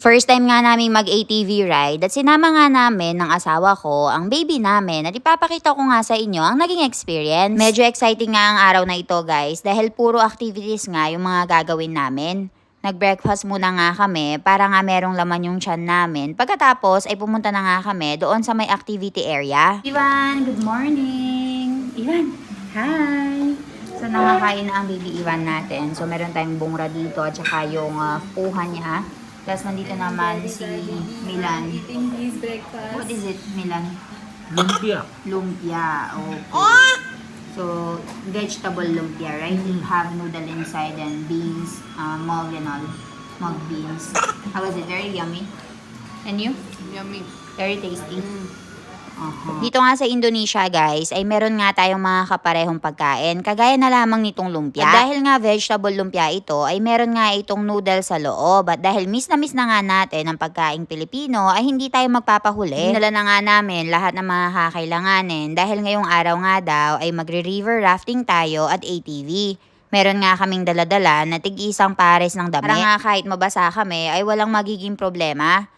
First time nga namin mag-ATV ride at sinama nga namin ng asawa ko ang baby namin at ipapakita ko nga sa inyo ang naging experience. Medyo exciting nga ang araw na ito guys dahil puro activities nga yung mga gagawin namin. Nag-breakfast muna nga kami para nga merong laman yung tiyan namin. Pagkatapos ay pumunta na nga kami doon sa may activity area. Ivan, good morning! Ivan, hi! So nakakain na ang baby Ivan natin. So meron tayong bungra dito at saka yung puha niya. Tapos nandito naman si Milan. Eating his breakfast. What is it, Milan? Lumpia. Lumpia. Okay. So, vegetable lumpia, right? You have noodle inside and beans, mug and all. Mug beans. How was it? Very yummy. And you? Yummy. Very tasty. Dito nga sa Indonesia guys, ay meron nga tayong mga kaparehong pagkain, kagaya na lamang nitong lumpia. At dahil nga vegetable lumpia ito, ay meron nga itong noodle sa loob. At dahil miss na nga natin ang pagkaing Pilipino, ay hindi tayo magpapahuli. Dinala na nga namin lahat ng mga kakailanganin dahil ngayong araw nga daw ay magre-river rafting tayo at ATV. Meron nga kaming daladala na tig-isang pares ng damit. Para nga kahit mabasa kami ay walang magiging problema.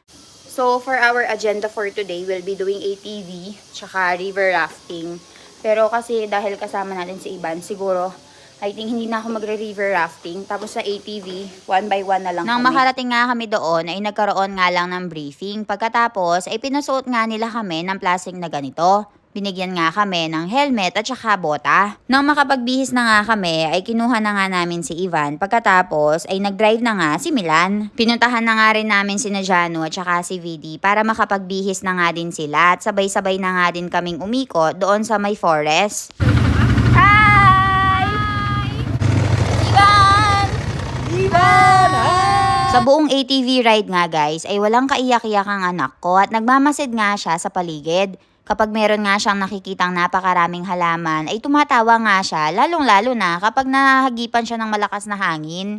So, for our agenda for today, we'll be doing ATV, tsaka river rafting. Pero kasi dahil kasama natin si Ivan, siguro, I think hindi na ako magre-river rafting. Tapos sa ATV, one by one na lang Nang makarating nga kami doon, ay nagkaroon nga lang ng briefing. Pagkatapos, ay pinasuot nga nila kami ng plastic na ganito. Binigyan nga kami ng helmet at saka bota. Nang makapagbihis na nga kami, ay kinuha na nga namin si Ivan. Pagkatapos, ay nag-drive na nga si Milan. Pinuntahan na nga rin namin si Najano at saka si Vidi para makapagbihis na nga din sila. At sabay-sabay na nga din kaming umikot doon sa may forest. Hi! Ivan! Ivan! Sa buong ATV ride nga guys, ay walang kaiyak-iyak ang anak ko at nagmamasid nga siya sa paligid. Kapag meron nga siyang nakikitang napakaraming halaman, ay tumatawa nga siya, lalong-lalo na kapag nahagipan siya ng malakas na hangin.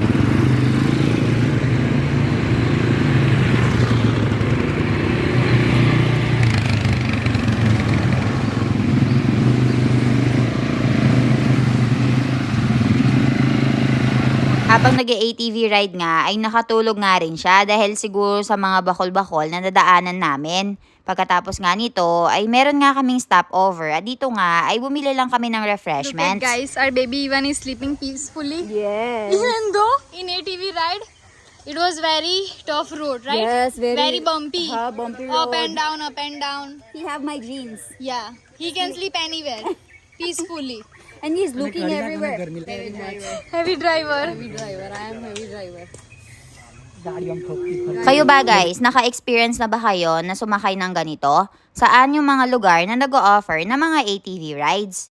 Habang nag-ATV ride nga, ay nakatulog nga rin siya dahil siguro sa mga bakol-bakol na nadaanan namin. Pagkatapos nga nito, ay meron nga kaming stopover. At dito nga, ay bumili lang kami ng refreshments. Look at guys, our baby Ivan is sleeping peacefully. Yes. Even though in ATV ride, it was very tough road, right? Yes, very bumpy. bumpy Up road. and down, up and down. He have my jeans. Yeah, he can sleep anywhere, peacefully. And he's looking everywhere. Heavy driver. Heavy driver. I am heavy driver. Kayo ba guys, naka-experience na ba kayo na sumakay ng ganito? Saan yung mga lugar na nag-o-offer ng mga ATV rides?